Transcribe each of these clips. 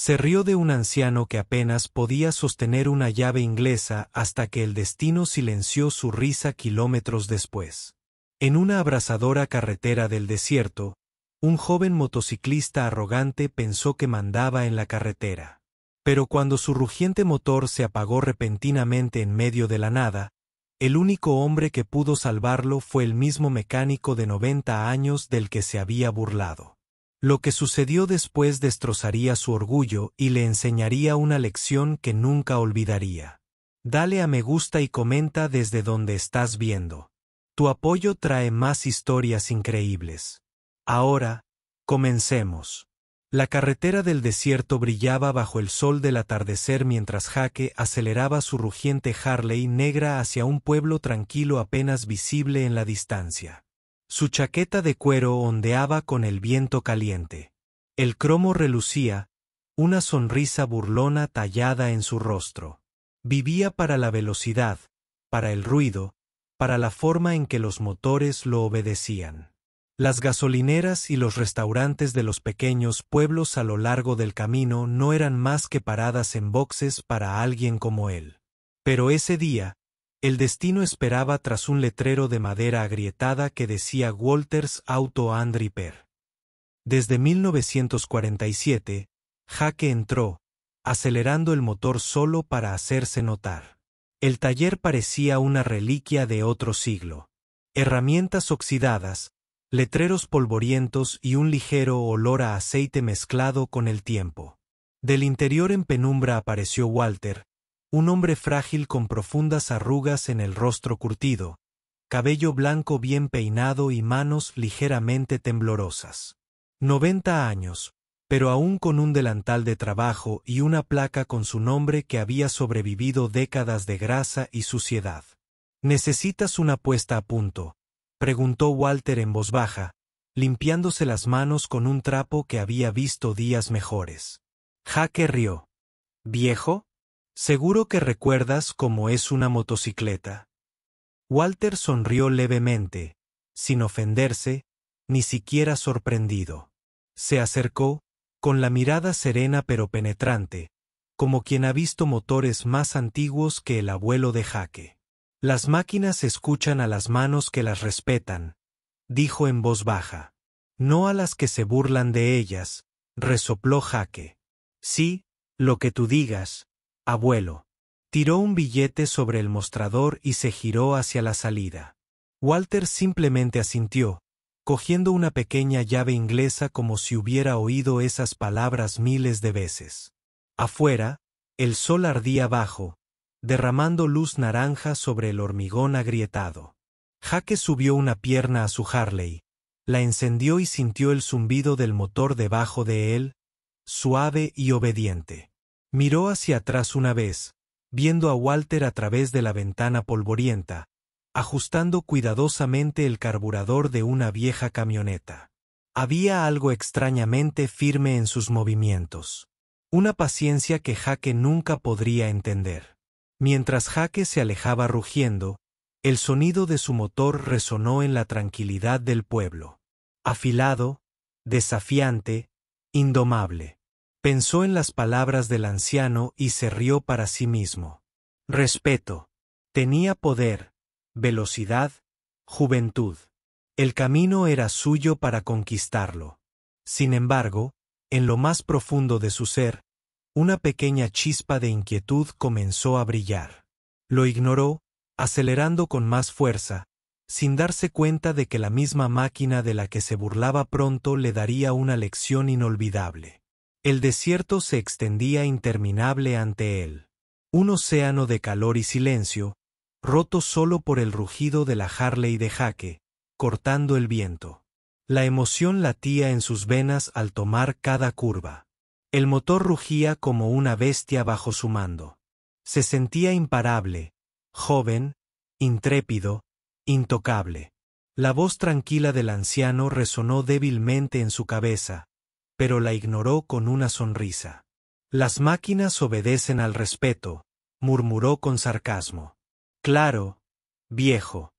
Se rió de un anciano que apenas podía sostener una llave inglesa hasta que el destino silenció su risa kilómetros después. En una abrasadora carretera del desierto, un joven motociclista arrogante pensó que mandaba en la carretera. Pero cuando su rugiente motor se apagó repentinamente en medio de la nada, el único hombre que pudo salvarlo fue el mismo mecánico de 90 años del que se había burlado. Lo que sucedió después destrozaría su orgullo y le enseñaría una lección que nunca olvidaría. Dale a me gusta y comenta desde donde estás viendo. Tu apoyo trae más historias increíbles. Ahora, comencemos. La carretera del desierto brillaba bajo el sol del atardecer mientras Jake aceleraba su rugiente Harley negra hacia un pueblo tranquilo apenas visible en la distancia. Su chaqueta de cuero ondeaba con el viento caliente. El cromo relucía, una sonrisa burlona tallada en su rostro. Vivía para la velocidad, para el ruido, para la forma en que los motores lo obedecían. Las gasolineras y los restaurantes de los pequeños pueblos a lo largo del camino no eran más que paradas en boxes para alguien como él. Pero ese día, el destino esperaba tras un letrero de madera agrietada que decía Walters Auto and Repair. Desde 1947, Jake entró, acelerando el motor solo para hacerse notar. El taller parecía una reliquia de otro siglo. Herramientas oxidadas, letreros polvorientos y un ligero olor a aceite mezclado con el tiempo. Del interior en penumbra apareció Walter, un hombre frágil con profundas arrugas en el rostro curtido, cabello blanco bien peinado y manos ligeramente temblorosas. 90 años, pero aún con un delantal de trabajo y una placa con su nombre que había sobrevivido décadas de grasa y suciedad. ¿Necesitas una puesta a punto?, preguntó Walter en voz baja, limpiándose las manos con un trapo que había visto días mejores. Jake rió. ¿Viejo? Seguro que recuerdas cómo es una motocicleta. Walter sonrió levemente, sin ofenderse, ni siquiera sorprendido. Se acercó, con la mirada serena pero penetrante, como quien ha visto motores más antiguos que el abuelo de Jake. Las máquinas escuchan a las manos que las respetan, dijo en voz baja. No a las que se burlan de ellas, resopló Jake. Sí, lo que tú digas, abuelo. Tiró un billete sobre el mostrador y se giró hacia la salida. Walter simplemente asintió, cogiendo una pequeña llave inglesa como si hubiera oído esas palabras miles de veces. Afuera, el sol ardía bajo, derramando luz naranja sobre el hormigón agrietado. Jake subió una pierna a su Harley, la encendió y sintió el zumbido del motor debajo de él, suave y obediente. Miró hacia atrás una vez, viendo a Walter a través de la ventana polvorienta, ajustando cuidadosamente el carburador de una vieja camioneta. Había algo extrañamente firme en sus movimientos. Una paciencia que Jake nunca podría entender. Mientras Jake se alejaba rugiendo, el sonido de su motor resonó en la tranquilidad del pueblo. Afilado, desafiante, indomable. Pensó en las palabras del anciano y se rió para sí mismo. Respeto. Tenía poder, velocidad, juventud. El camino era suyo para conquistarlo. Sin embargo, en lo más profundo de su ser, una pequeña chispa de inquietud comenzó a brillar. Lo ignoró, acelerando con más fuerza, sin darse cuenta de que la misma máquina de la que se burlaba pronto le daría una lección inolvidable. El desierto se extendía interminable ante él. Un océano de calor y silencio, roto solo por el rugido de la Harley de Jake, cortando el viento. La emoción latía en sus venas al tomar cada curva. El motor rugía como una bestia bajo su mando. Se sentía imparable, joven, intrépido, intocable. La voz tranquila del anciano resonó débilmente en su cabeza, pero la ignoró con una sonrisa. Las máquinas obedecen al respeto, murmuró con sarcasmo. Claro, viejo.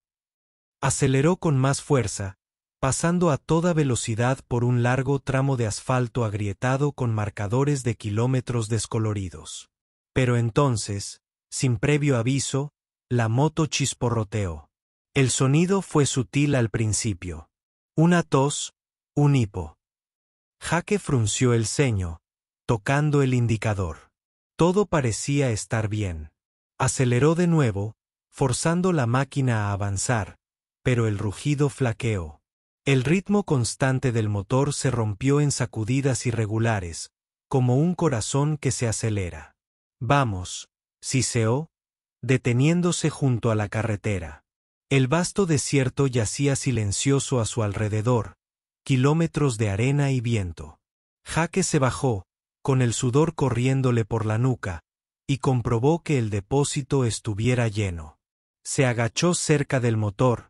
Aceleró con más fuerza, pasando a toda velocidad por un largo tramo de asfalto agrietado con marcadores de kilómetros descoloridos. Pero entonces, sin previo aviso, la moto chisporroteó. El sonido fue sutil al principio. Una tos, un hipo. Jake frunció el ceño, tocando el indicador. Todo parecía estar bien. Aceleró de nuevo, forzando la máquina a avanzar, pero el rugido flaqueó. El ritmo constante del motor se rompió en sacudidas irregulares, como un corazón que se acelera. Vamos, siseó, deteniéndose junto a la carretera. El vasto desierto yacía silencioso a su alrededor, kilómetros de arena y viento. Jake se bajó, con el sudor corriéndole por la nuca, y comprobó que el depósito estuviera lleno. Se agachó cerca del motor,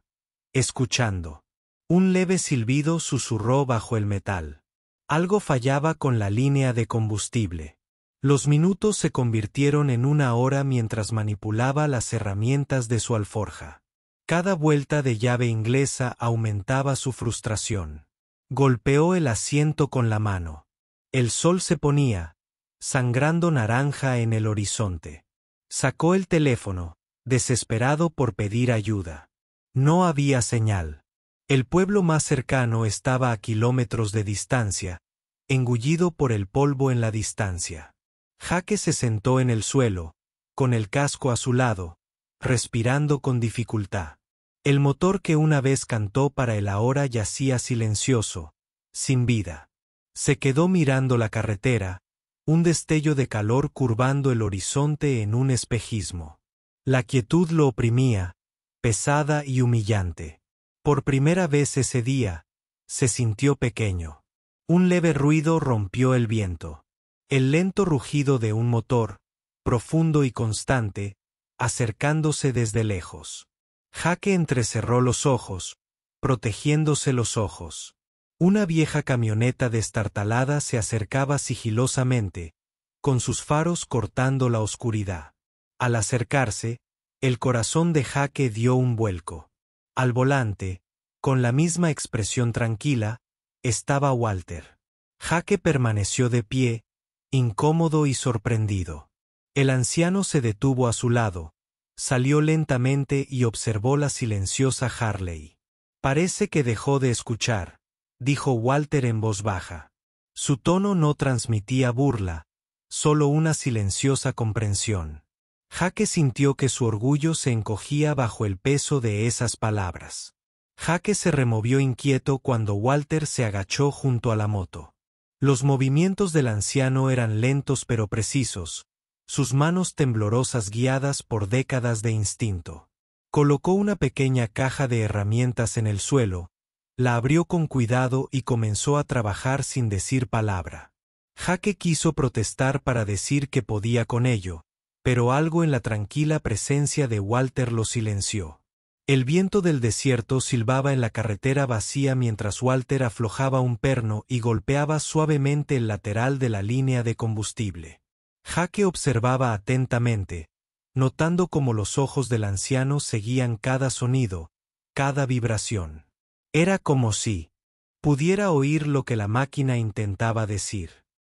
escuchando. Un leve silbido susurró bajo el metal. Algo fallaba con la línea de combustible. Los minutos se convirtieron en una hora mientras manipulaba las herramientas de su alforja. Cada vuelta de llave inglesa aumentaba su frustración. Golpeó el asiento con la mano. El sol se ponía, sangrando naranja en el horizonte. Sacó el teléfono, desesperado por pedir ayuda. No había señal. El pueblo más cercano estaba a kilómetros de distancia, engullido por el polvo en la distancia. Jake se sentó en el suelo, con el casco a su lado, respirando con dificultad. El motor que una vez cantó para él ahora yacía silencioso, sin vida. Se quedó mirando la carretera, un destello de calor curvando el horizonte en un espejismo. La quietud lo oprimía, pesada y humillante. Por primera vez ese día, se sintió pequeño. Un leve ruido rompió el viento. El lento rugido de un motor, profundo y constante, acercándose desde lejos. Jake entrecerró los ojos, protegiéndose los ojos. Una vieja camioneta destartalada se acercaba sigilosamente, con sus faros cortando la oscuridad. Al acercarse, el corazón de Jake dio un vuelco. Al volante, con la misma expresión tranquila, estaba Walter. Jake permaneció de pie, incómodo y sorprendido. El anciano se detuvo a su lado, salió lentamente y observó la silenciosa Harley. Parece que dejó de escuchar, dijo Walter en voz baja. Su tono no transmitía burla, solo una silenciosa comprensión. Jake sintió que su orgullo se encogía bajo el peso de esas palabras. Jake se removió inquieto cuando Walter se agachó junto a la moto. Los movimientos del anciano eran lentos pero precisos, sus manos temblorosas guiadas por décadas de instinto. Colocó una pequeña caja de herramientas en el suelo, la abrió con cuidado y comenzó a trabajar sin decir palabra. Jake quiso protestar para decir que podía con ello, pero algo en la tranquila presencia de Walter lo silenció. El viento del desierto silbaba en la carretera vacía mientras Walter aflojaba un perno y golpeaba suavemente el lateral de la línea de combustible. Jake observaba atentamente, notando cómo los ojos del anciano seguían cada sonido, cada vibración. Era como si pudiera oír lo que la máquina intentaba decir.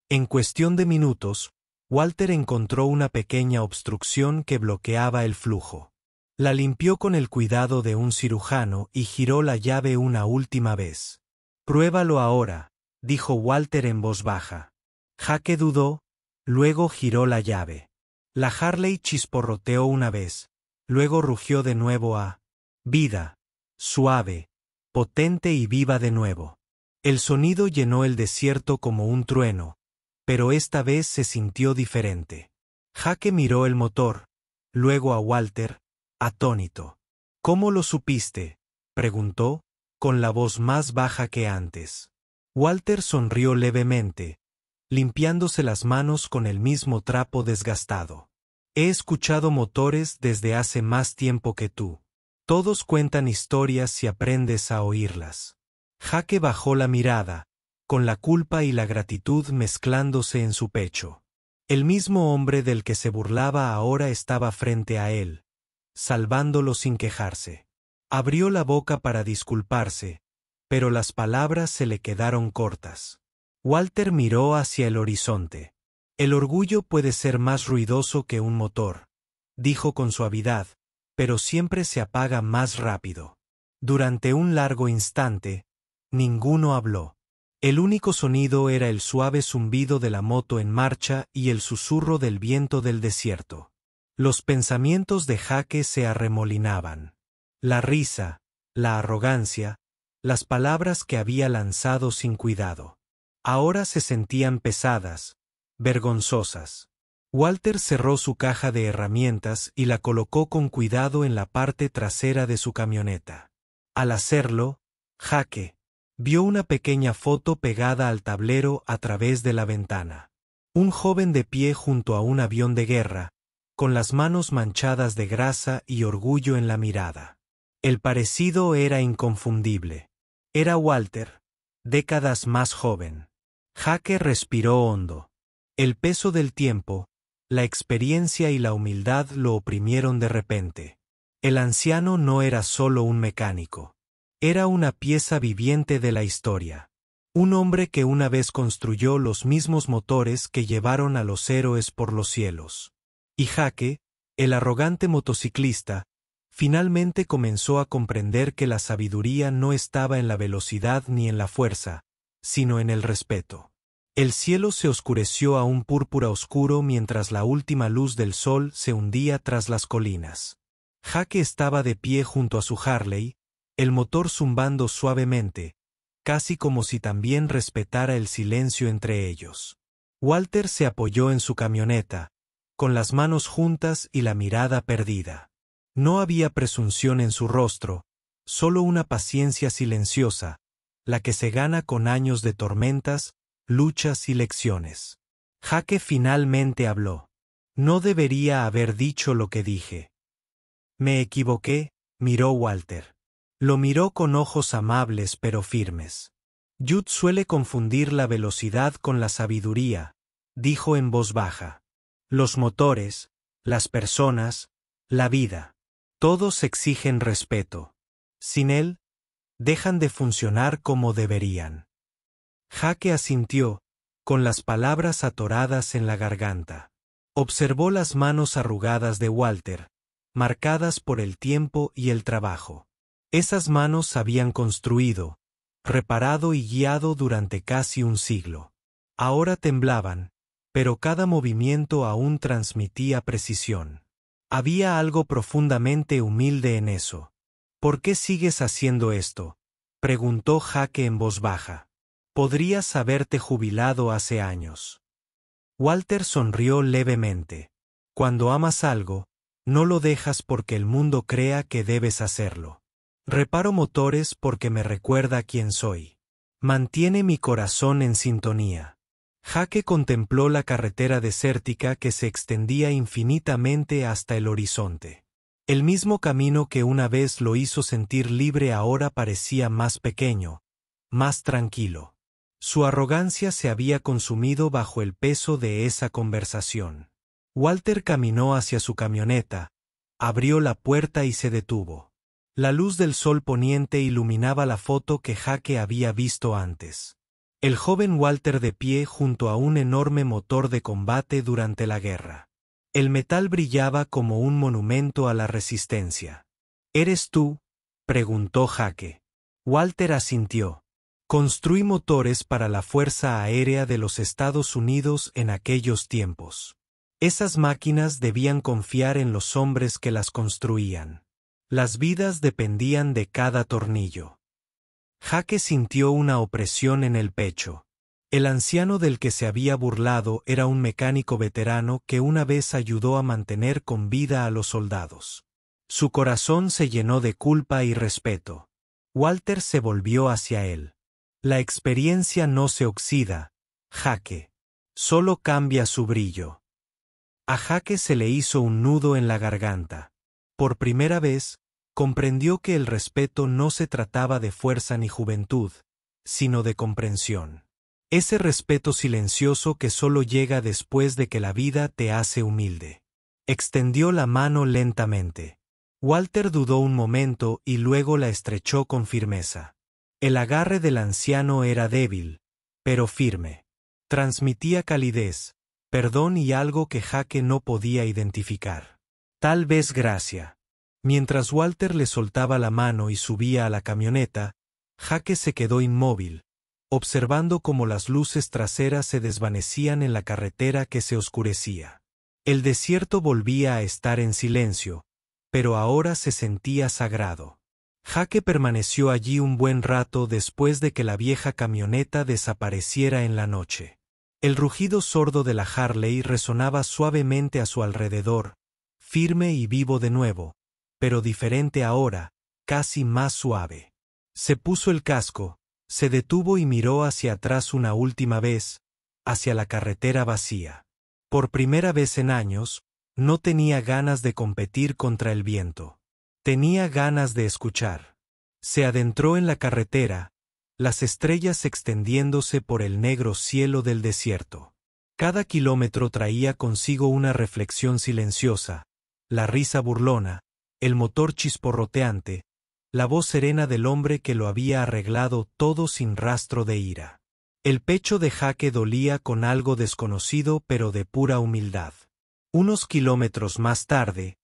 En cuestión de minutos, Walter encontró una pequeña obstrucción que bloqueaba el flujo. La limpió con el cuidado de un cirujano y giró la llave una última vez. «Pruébalo ahora», dijo Walter en voz baja. Jake dudó, luego giró la llave. La Harley chisporroteó una vez, luego rugió de nuevo a vida, suave, potente y viva de nuevo. El sonido llenó el desierto como un trueno, pero esta vez se sintió diferente. Jake miró el motor, luego a Walter, atónito. «¿Cómo lo supiste?», preguntó, con la voz más baja que antes. Walter sonrió levemente, limpiándose las manos con el mismo trapo desgastado. «He escuchado motores desde hace más tiempo que tú. Todos cuentan historias si aprendes a oírlas». Jake bajó la mirada, con la culpa y la gratitud mezclándose en su pecho. El mismo hombre del que se burlaba ahora estaba frente a él, salvándolo sin quejarse. Abrió la boca para disculparse, pero las palabras se le quedaron cortas. Walter miró hacia el horizonte. El orgullo puede ser más ruidoso que un motor, dijo con suavidad, pero siempre se apaga más rápido. Durante un largo instante, ninguno habló. El único sonido era el suave zumbido de la moto en marcha y el susurro del viento del desierto. Los pensamientos de Jake se arremolinaban. La risa, la arrogancia, las palabras que había lanzado sin cuidado. Ahora se sentían pesadas, vergonzosas. Walter cerró su caja de herramientas y la colocó con cuidado en la parte trasera de su camioneta. Al hacerlo, Jake vio una pequeña foto pegada al tablero a través de la ventana. Un joven de pie junto a un avión de guerra, con las manos manchadas de grasa y orgullo en la mirada. El parecido era inconfundible. Era Walter, décadas más joven. Jake respiró hondo. El peso del tiempo, la experiencia y la humildad lo oprimieron de repente. El anciano no era solo un mecánico. Era una pieza viviente de la historia. Un hombre que una vez construyó los mismos motores que llevaron a los héroes por los cielos. Y Jake, el arrogante motociclista, finalmente comenzó a comprender que la sabiduría no estaba en la velocidad ni en la fuerza, sino en el respeto. El cielo se oscureció a un púrpura oscuro mientras la última luz del sol se hundía tras las colinas. Jake estaba de pie junto a su Harley, el motor zumbando suavemente, casi como si también respetara el silencio entre ellos. Walter se apoyó en su camioneta, con las manos juntas y la mirada perdida. No había presunción en su rostro, solo una paciencia silenciosa, la que se gana con años de tormentas, luchas y lecciones. Jake finalmente habló. No debería haber dicho lo que dije. Me equivoqué, miró Walter. Lo miró con ojos amables pero firmes. Jude suele confundir la velocidad con la sabiduría, dijo en voz baja. Los motores, las personas, la vida, todos exigen respeto. Sin él, dejan de funcionar como deberían. Jake asintió, con las palabras atoradas en la garganta. Observó las manos arrugadas de Walter, marcadas por el tiempo y el trabajo. Esas manos habían construido, reparado y guiado durante casi un siglo. Ahora temblaban, pero cada movimiento aún transmitía precisión. Había algo profundamente humilde en eso. ¿Por qué sigues haciendo esto?, preguntó Jake en voz baja. Podrías haberte jubilado hace años. Walter sonrió levemente. Cuando amas algo, no lo dejas porque el mundo crea que debes hacerlo. Reparo motores porque me recuerda quién soy. Mantiene mi corazón en sintonía. Jake contempló la carretera desértica que se extendía infinitamente hasta el horizonte. El mismo camino que una vez lo hizo sentir libre ahora parecía más pequeño, más tranquilo. Su arrogancia se había consumido bajo el peso de esa conversación. Walter caminó hacia su camioneta, abrió la puerta y se detuvo. La luz del sol poniente iluminaba la foto que Jake había visto antes. El joven Walter de pie junto a un enorme motor de combate durante la guerra. El metal brillaba como un monumento a la resistencia. ¿Eres tú?, preguntó Jake. Walter asintió. Construí motores para la Fuerza Aérea de los Estados Unidos en aquellos tiempos. Esas máquinas debían confiar en los hombres que las construían. Las vidas dependían de cada tornillo. Jake sintió una opresión en el pecho. El anciano del que se había burlado era un mecánico veterano que una vez ayudó a mantener con vida a los soldados. Su corazón se llenó de culpa y respeto. Walter se volvió hacia él. La experiencia no se oxida, Jake. Solo cambia su brillo. A Jake se le hizo un nudo en la garganta. Por primera vez, comprendió que el respeto no se trataba de fuerza ni juventud, sino de comprensión. Ese respeto silencioso que solo llega después de que la vida te hace humilde. Extendió la mano lentamente. Walter dudó un momento y luego la estrechó con firmeza. El agarre del anciano era débil, pero firme. Transmitía calidez, perdón y algo que Jake no podía identificar. Tal vez gracia. Mientras Walter le soltaba la mano y subía a la camioneta, Jake se quedó inmóvil, observando cómo las luces traseras se desvanecían en la carretera que se oscurecía. El desierto volvía a estar en silencio, pero ahora se sentía sagrado. Jake permaneció allí un buen rato después de que la vieja camioneta desapareciera en la noche. El rugido sordo de la Harley resonaba suavemente a su alrededor, firme y vivo de nuevo, pero diferente ahora, casi más suave. Se puso el casco, se detuvo y miró hacia atrás una última vez, hacia la carretera vacía. Por primera vez en años, no tenía ganas de competir contra el viento. Tenía ganas de escuchar. Se adentró en la carretera, las estrellas extendiéndose por el negro cielo del desierto. Cada kilómetro traía consigo una reflexión silenciosa, la risa burlona, el motor chisporroteante, la voz serena del hombre que lo había arreglado todo sin rastro de ira. El pecho de Jake dolía con algo desconocido pero de pura humildad. Unos kilómetros más tarde,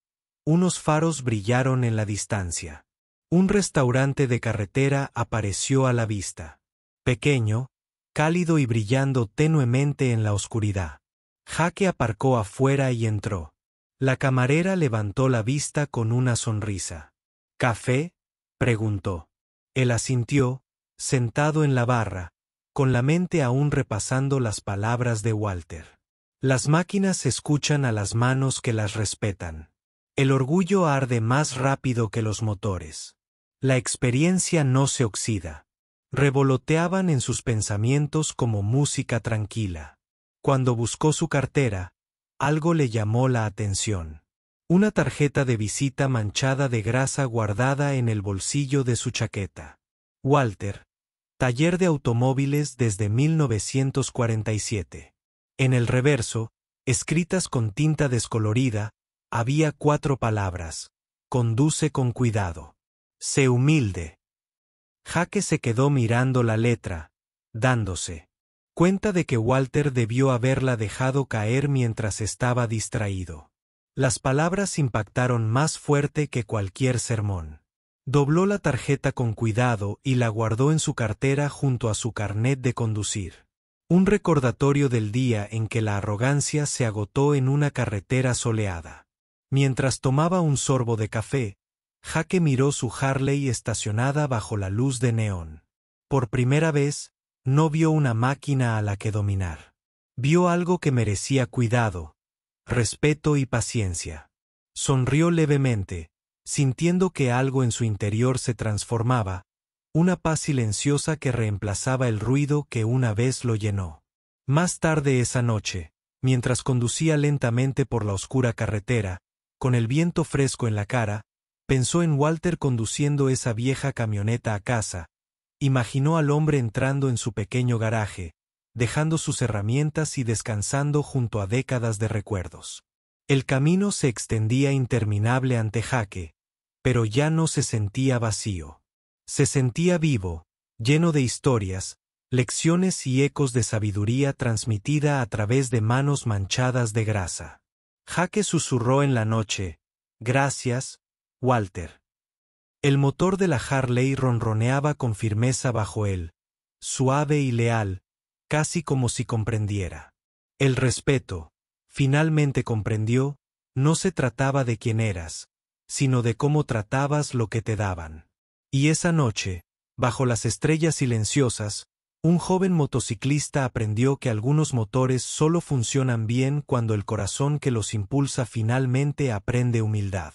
unos faros brillaron en la distancia. Un restaurante de carretera apareció a la vista. Pequeño, cálido y brillando tenuemente en la oscuridad. Jake aparcó afuera y entró. La camarera levantó la vista con una sonrisa. ¿Café?, preguntó. Él asintió, sentado en la barra, con la mente aún repasando las palabras de Walter. Las máquinas escuchan a las manos que las respetan. El orgullo arde más rápido que los motores. La experiencia no se oxida. Revoloteaban en sus pensamientos como música tranquila. Cuando buscó su cartera, algo le llamó la atención. Una tarjeta de visita manchada de grasa guardada en el bolsillo de su chaqueta. Walter, taller de automóviles desde 1947. En el reverso, escritas con tinta descolorida, había 4 palabras: conduce con cuidado. Sé humilde. Jake se quedó mirando la letra, dándose cuenta de que Walter debió haberla dejado caer mientras estaba distraído. Las palabras impactaron más fuerte que cualquier sermón. Dobló la tarjeta con cuidado y la guardó en su cartera junto a su carnet de conducir. Un recordatorio del día en que la arrogancia se agotó en una carretera soleada. Mientras tomaba un sorbo de café, Jake miró su Harley estacionada bajo la luz de neón. Por primera vez, no vio una máquina a la que dominar. Vio algo que merecía cuidado, respeto y paciencia. Sonrió levemente, sintiendo que algo en su interior se transformaba, una paz silenciosa que reemplazaba el ruido que una vez lo llenó. Más tarde esa noche, mientras conducía lentamente por la oscura carretera, con el viento fresco en la cara, pensó en Walter conduciendo esa vieja camioneta a casa. Imaginó al hombre entrando en su pequeño garaje, dejando sus herramientas y descansando junto a décadas de recuerdos. El camino se extendía interminable ante Jake, pero ya no se sentía vacío. Se sentía vivo, lleno de historias, lecciones y ecos de sabiduría transmitida a través de manos manchadas de grasa. Jake susurró en la noche: «Gracias, Walter». El motor de la Harley ronroneaba con firmeza bajo él, suave y leal, casi como si comprendiera. El respeto, finalmente comprendió, no se trataba de quién eras, sino de cómo tratabas lo que te daban. Y esa noche, bajo las estrellas silenciosas, un joven motociclista aprendió que algunos motores solo funcionan bien cuando el corazón que los impulsa finalmente aprende humildad.